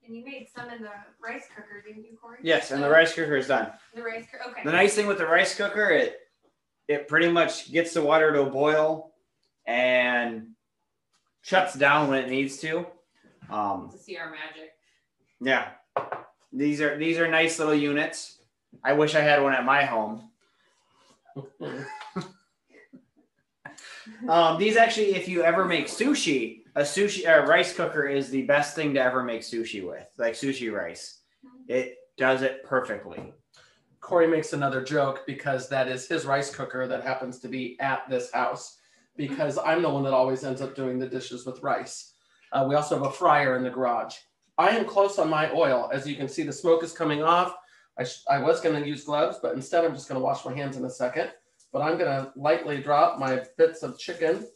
And you made some in the rice cooker, didn't you, Cory? Yes, and the rice cooker is done. The rice cooker, okay. The nice thing with the rice cooker, it pretty much gets the water to a boil and shuts down when it needs to. To see our magic. Yeah. These are nice little units. I wish I had one at my home. These actually, if you ever make sushi, a rice cooker is the best thing to ever make sushi with, like sushi rice. It does it perfectly. Cory makes another joke because that is his rice cooker that happens to be at this house, because I'm the one that always ends up doing the dishes with rice. We also have a fryer in the garage. I am close on my oil. As you can see, the smoke is coming off. I was going to use gloves, but instead I'm just going to wash my hands in a second. But I'm going to lightly drop my bits of chicken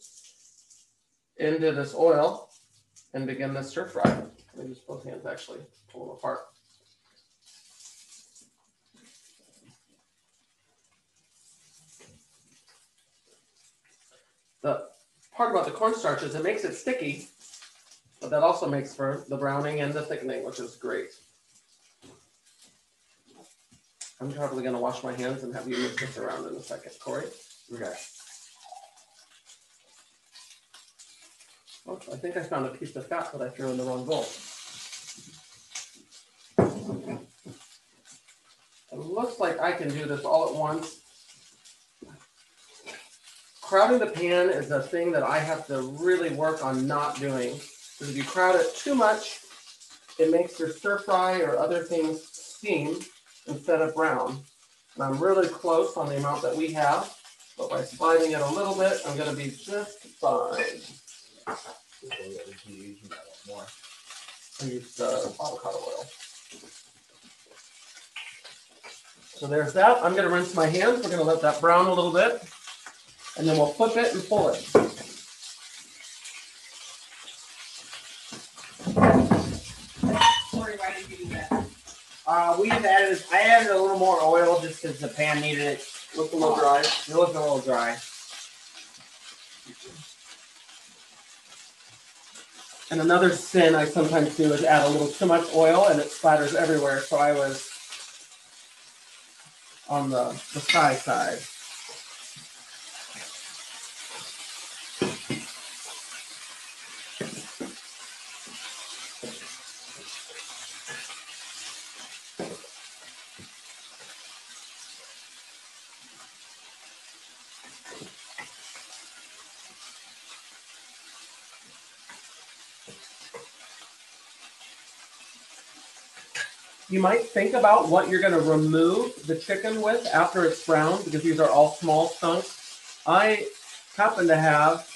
into this oil and begin the stir fry. Let me use both hands actually, pull them apart. The part about the cornstarch is it makes it sticky, but that also makes for the browning and the thickening, which is great. I'm probably going to wash my hands and have you move this around in a second, Cory. Okay. Oh, I think I found a piece of fat that I threw in the wrong bowl. It looks like I can do this all at once. Crowding the pan is a thing that I have to really work on not doing. Because if you crowd it too much, it makes your stir fry or other things steam instead of brown. And I'm really close on the amount that we have, but by sliding it a little bit, I'm going to be just fine. I used avocado oil. So there's that. I'm going to rinse my hands. We're going to let that brown a little bit, and then we'll flip it and pull it. Cory, why did you do that? I added a little more oil just because the pan needed it. Look a little dry. It looked a little dry. And another sin I sometimes do is add a little too much oil and it splatters everywhere. So I was on the side. You might think about what you're going to remove the chicken with after it's browned, because these are all small chunks. I happen to have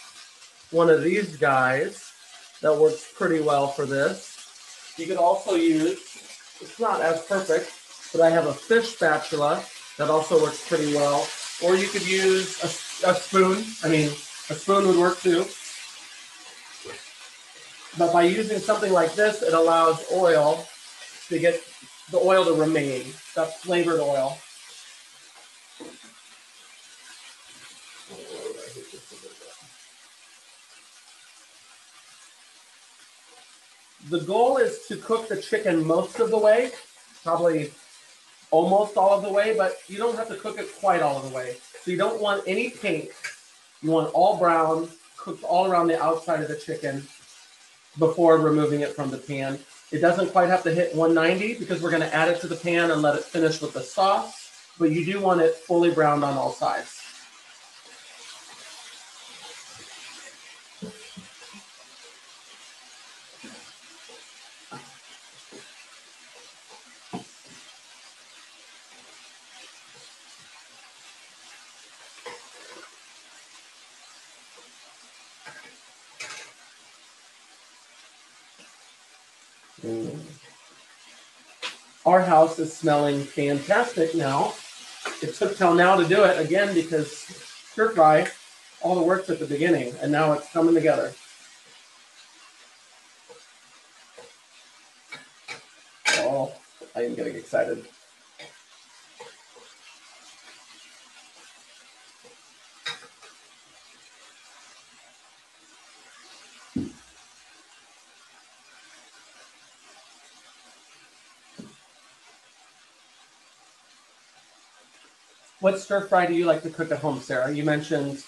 one of these guys that works pretty well for this. You could also use, it's not as perfect, but I have a fish spatula that also works pretty well. Or you could use a spoon. I mean, a spoon would work too. But by using something like this, it allows oil to get the oil to remain, that flavored oil. The goal is to cook the chicken most of the way, probably almost all of the way, but you don't have to cook it quite all of the way. So you don't want any pink. You want all brown, cooked all around the outside of the chicken before removing it from the pan. It doesn't quite have to hit 190 because we're going to add it to the pan and let it finish with the sauce, but you do want it fully browned on all sides. Our house is smelling fantastic now. It took till now to do it again because stir fry, all the work's at the beginning, and now it's coming together. Oh, I am getting excited. What stir fry do you like to cook at home, Sarah? You mentioned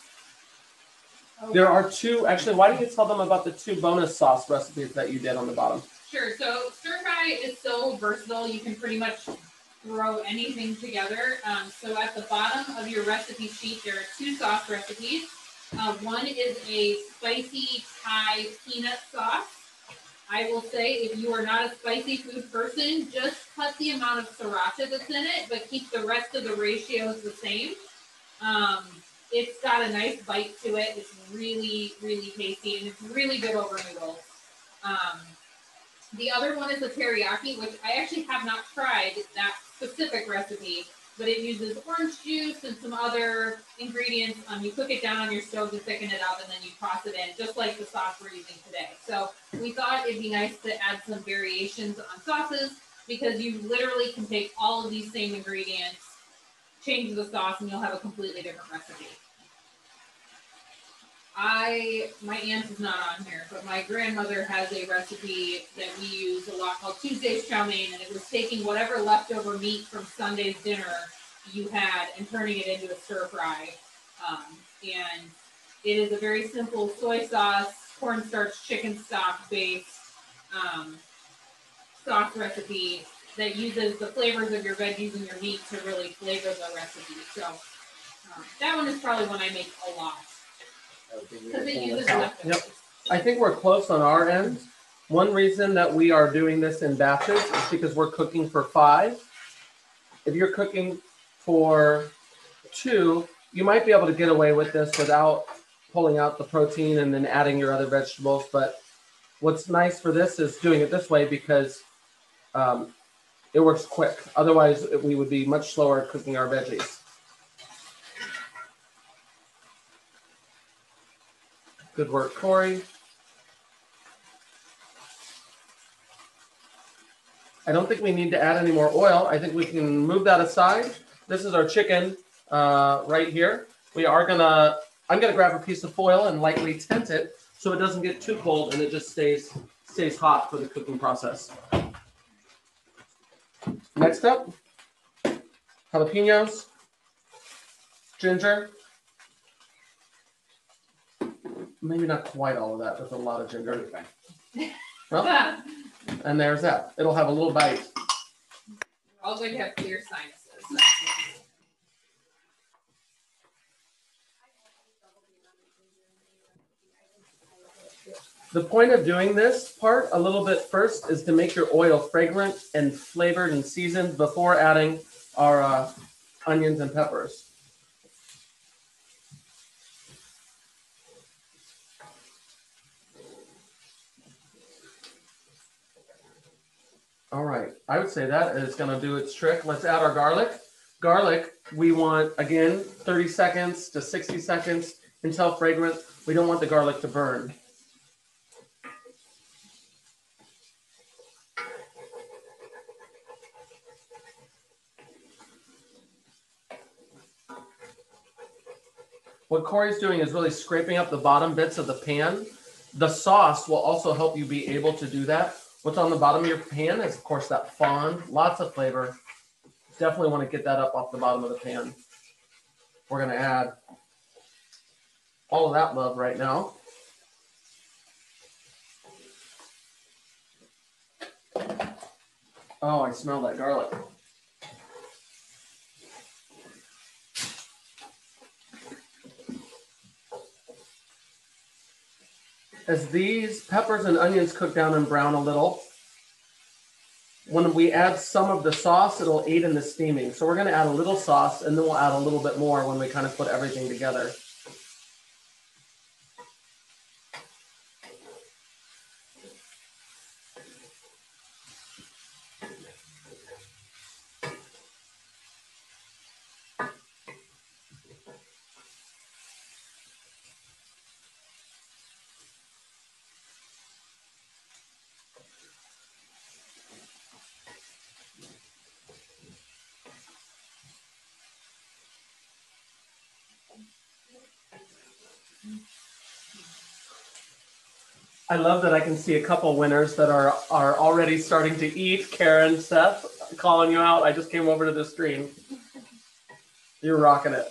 there are two. Actually, why don't you tell them about the two bonus sauce recipes that you did on the bottom? Sure. So stir fry is so versatile. You can pretty much throw anything together. So at the bottom of your recipe sheet, there are 2 sauce recipes. One is a spicy Thai peanut sauce. I will say, if you are not a spicy food person, just cut the amount of sriracha that's in it, but keep the rest of the ratios the same. It's got a nice bite to it. It's really, really tasty, and it's really good over noodles. The other one is a teriyaki, which I actually have not tried that specific recipe, but it uses orange juice and some other ingredients. You cook it down on your stove to thicken it up, and then you toss it in, just like the sauce we're using today. So we thought it'd be nice to add some variations on sauces, because you literally can take all of these same ingredients, change the sauce, and you'll have a completely different recipe. My aunt is not on here, but my grandmother has a recipe that we use a lot called Tuesday's chow mein, and it was taking whatever leftover meat from Sunday's dinner you had and turning it into a stir fry. And it is a very simple soy sauce, cornstarch, chicken stock based sauce recipe that uses the flavors of your veggies and your meat to really flavor the recipe. So that one is probably one I make a lot. Because it uses leftovers. Yep. I think we're close on our end. One reason that we are doing this in batches is because we're cooking for 5. If you're cooking for 2, you might be able to get away with this without pulling out the protein and then adding your other vegetables. But what's nice for this is doing it this way, because it works quick. Otherwise, we would be much slower cooking our veggies. Good work, Cory. I don't think we need to add any more oil. I think we can move that aside. This is our chicken right here. I'm gonna grab a piece of foil and lightly tent it so it doesn't get too cold and it just stays hot for the cooking process. Next up, jalapenos, ginger. Maybe not quite all of that. There's a lot of ginger. Well, and there's that. It'll have a little bite. We're all going to have clear sinuses. The point of doing this part a little bit first is to make your oil fragrant and flavored and seasoned before adding our onions and peppers. All right, I would say that is going to do its trick. Let's add our garlic. Garlic, we want, again, 30 seconds to 60 seconds until fragrant. We don't want the garlic to burn. What Cory's doing is really scraping up the bottom bits of the pan. The sauce will also help you be able to do that. What's on the bottom of your pan is, of course, that fond, lots of flavor. Definitely want to get that up off the bottom of the pan. We're going to add all of that love right now. Oh, I smell that garlic. As these peppers and onions cook down and brown a little, when we add some of the sauce, it'll aid in the steaming. So we're going to add a little sauce, and then we'll add a little bit more when we kind of put everything together. I love that I can see a couple winners that are already starting to eat. Karen, Seth, calling you out. I just came over to the screen. You're rocking it.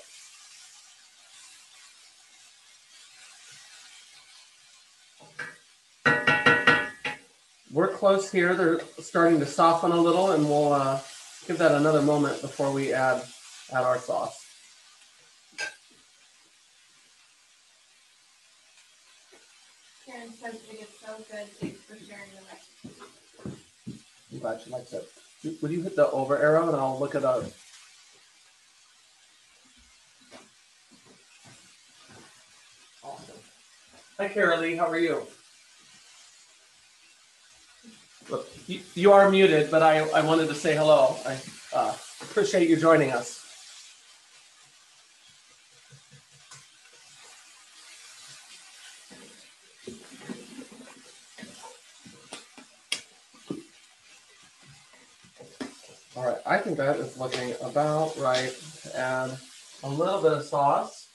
we're close here. They're starting to soften a little, and we'll give that another moment before we add our sauce. Karen says it is so good. Thanks for sharing the recipe. I'm glad she likes it. Would you hit the over arrow, and I'll look it up. Awesome. Hi, Carolee. How are you? Look, you are muted, but I wanted to say hello. I appreciate you joining us. All right, I think that is looking about right. Add a little bit of sauce.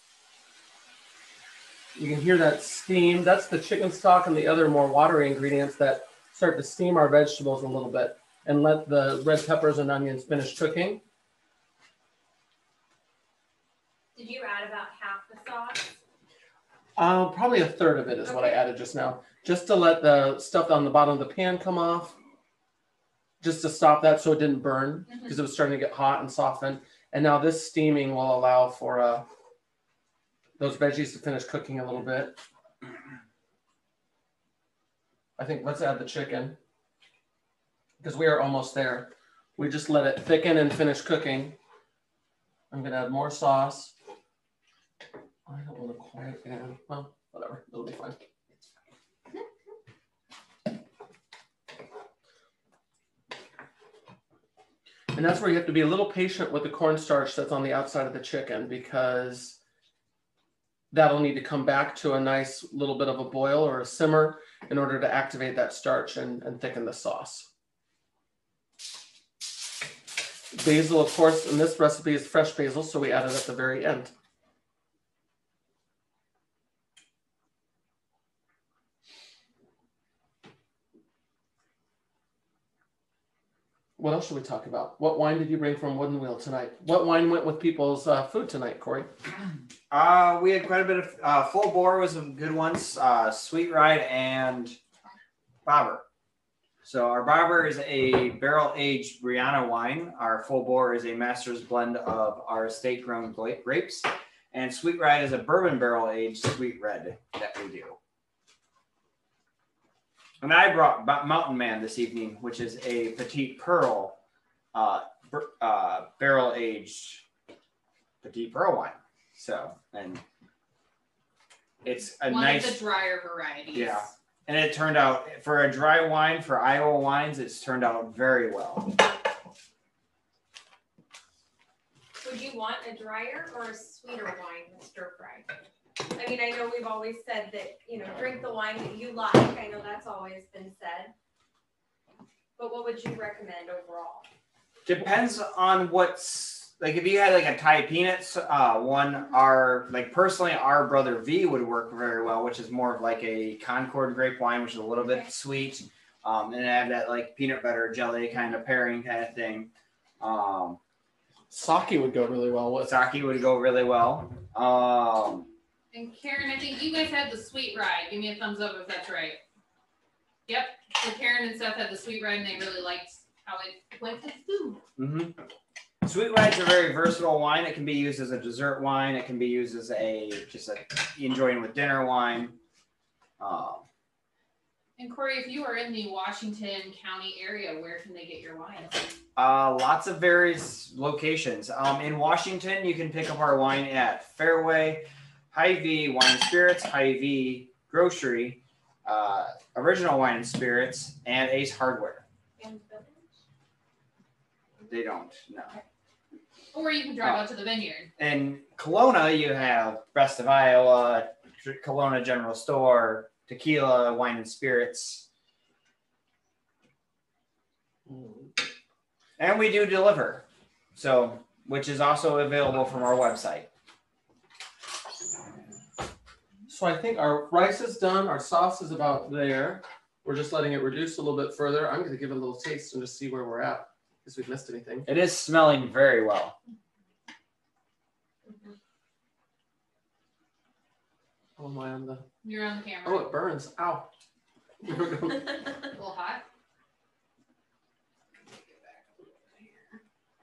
You can hear that steam. That's the chicken stock and the other more watery ingredients that start to steam our vegetables a little bit and let the red peppers and onions finish cooking. Did you add about half the sauce? Probably a third of it is what I added just now, just to let the stuff on the bottom of the pan come off, just to stop that so it didn't burn because it was starting to get hot and soften. And now this steaming will allow for those veggies to finish cooking a little bit. I think let's add the chicken because we are almost there. We just let it thicken and finish cooking. I'm going to add more sauce. I don't want to quite add, well, whatever, it'll be fine. And that's where you have to be a little patient with the cornstarch that's on the outside of the chicken because that'll need to come back to a nice little bit of a boil or a simmer in order to activate that starch and thicken the sauce. Basil, of course, in this recipe is fresh basil, so we add it at the very end. What else should we talk about? What wine did you bring from Wooden Wheel tonight? What wine went with people's food tonight, Cory? We had quite a bit of Full Bore was some good ones, Sweet Ride and Bobber. So our Bobber is a barrel-aged Brianna wine. Our Full Bore is a master's blend of our estate-grown grapes. And Sweet Ride is a bourbon barrel-aged sweet red that we do. And I brought Mountain Man this evening, which is a Petite Pearl barrel-aged Petite Pearl wine. So, and it's a one nice, of the drier varieties. Yeah, and it turned out for a dry wine for Iowa wines, it's turned out very well. Would you want a drier or a sweeter wine with stir fry? I mean, I know we've always said that, you know, drink the wine that you like. I know that's always been said. But what would you recommend overall? Depends on what's, like if you had like a Thai peanuts one, personally our Brother V would work very well, which is more of like a Concord grape wine, which is a little bit sweet. And have that like peanut butter jelly kind of pairing kind of thing. Sake would go really well with. Sake would go really well. And Karen, I think you guys had the Sweet Ride. Give me a thumbs up if that's right. Yep. So Karen and Seth had the Sweet Ride, and they really liked how it went with food. Mm-hmm. Sweet Ride's a very versatile wine. It can be used as a dessert wine. It can be used as just enjoying with dinner wine. And Cory, if you are in the Washington County area, where can they get your wines? Lots of various locations. In Washington, you can pick up our wine at Fareway, Hy-Vee Wine and Spirits, Hy-Vee Grocery, Original Wine and Spirits, and Ace Hardware. And Village? They don't, no. Or you can drive out to the vineyard. In Kelowna, you have Best of Iowa, Kelowna General Store, Tequila Wine and Spirits. And we do deliver, so which is also available from our website. So I think our rice is done. Our sauce is about there. We're just letting it reduce a little bit further. I'm going to give it a little taste and just see where we're at, if we've missed anything. It is smelling very well. Oh, am I on the? You're on the camera. Oh, it burns. Ow. A little hot.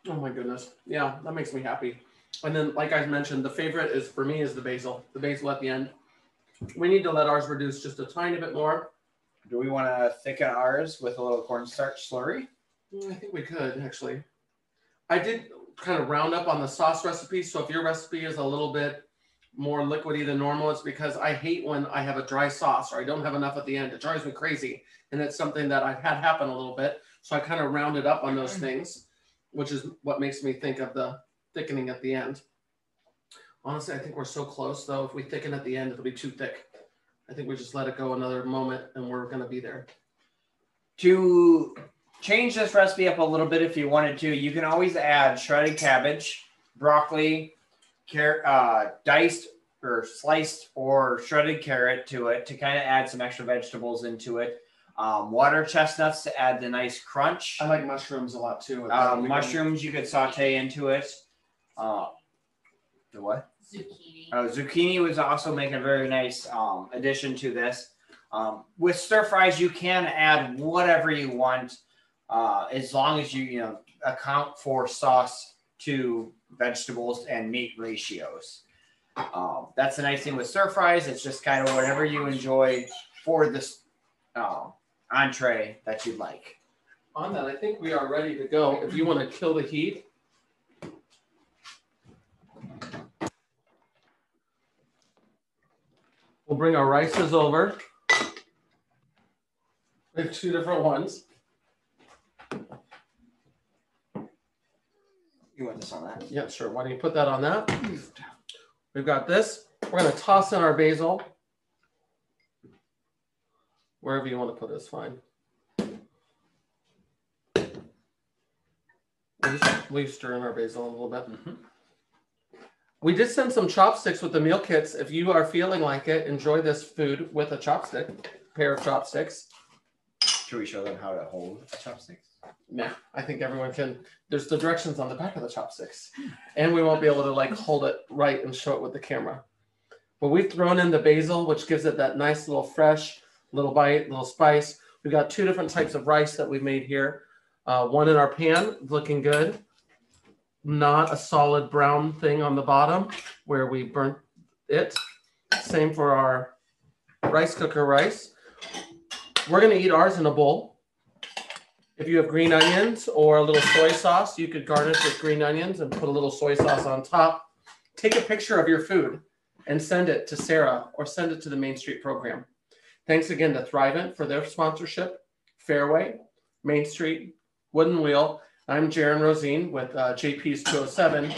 Oh my goodness. Yeah, that makes me happy. And then, like I mentioned, the favorite is for me is the basil. The basil at the end. We need to let ours reduce just a tiny bit more. Do we want to thicken ours with a little cornstarch slurry? I think we could actually. I did kind of round up on the sauce recipe. So if your recipe is a little bit more liquidy than normal, it's because I hate when I have a dry sauce or I don't have enough at the end. It drives me crazy. And it's something that I've had happen a little bit. So I kind of rounded up on those things, which is what makes me think of the thickening at the end. Honestly, I think we're so close though. If we thicken at the end, it'll be too thick. I think we just let it go another moment and we're going to be there. To change this recipe up a little bit if you wanted to, you can always add shredded cabbage, broccoli, carrot, diced or sliced or shredded carrot to it to kind of add some extra vegetables into it. Water chestnuts to add the nice crunch. I like mushrooms a lot too. Mushrooms you could saute into it. The what? Zucchini. Zucchini was also making a very nice addition to this. With stir fries, you can add whatever you want as long as you account for sauce to vegetables and meat ratios. That's the nice thing with stir fries. It's just kind of whatever you enjoy for this entree that you'd like. On that, I think we are ready to go. If you want to kill the heat. We'll bring our rices over. We have two different ones. You want this on that? Yeah, sure. Why don't you put that on that? We've got this. We're going to toss in our basil. Wherever you want to put it is fine. We stir in our basil a little bit. Mm-hmm. We did send some chopsticks with the meal kits. If you are feeling like it, enjoy this food with a pair of chopsticks. Should we show them how to hold a chopstick? Nah, I think everyone can. There's the directions on the back of the chopsticks. And we won't be able to hold it right and show it with the camera. But we've thrown in the basil, which gives it that nice little fresh, little bite, little spice. We've got two different types of rice that we've made here. One in our pan, looking good. Not a solid brown thing on the bottom where we burnt it. Same for our rice cooker rice. We're going to eat ours in a bowl. If you have green onions or a little soy sauce, you could garnish with green onions and put a little soy sauce on top. Take a picture of your food and send it to Sarah or send it to the Main Street program. Thanks again to Thrivent for their sponsorship, Fairway, Main Street, Wooden Wheel. I'm Jaron Rosien with JP's 207.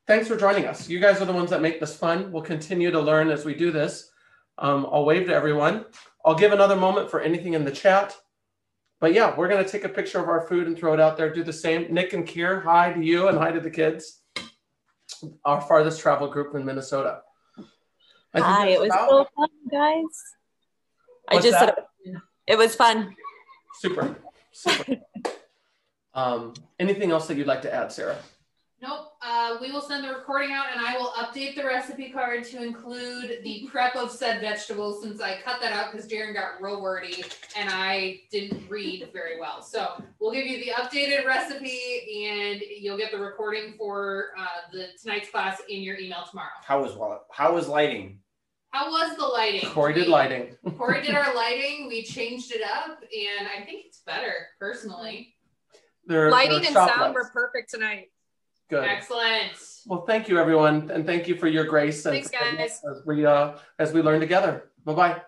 Thanks for joining us. You guys are the ones that make this fun. We'll continue to learn as we do this. I'll wave to everyone. I'll give another moment for anything in the chat. But yeah, we're going to take a picture of our food and throw it out there. Do the same. Nick and Kier, hi to you and hi to the kids. Our farthest travel group in Minnesota. Hi, it was so fun, guys. I just said it was fun. Super. Anything else that you'd like to add, Sarah? Nope. We will send the recording out and I will update the recipe card to include the prep of said vegetables since I cut that out because Jaron got real wordy and I didn't read very well. So we'll give you the updated recipe and you'll get the recording for tonight's class in your email tomorrow. How was lighting? How was the lighting? Cory did lighting. Cory did our lighting. We changed it up and I think it's better personally. Lighting and sound were perfect tonight. Good. Excellent. Well, thank you, everyone. And thank you for your grace. Thanks, guys. As we learn together. Bye-bye.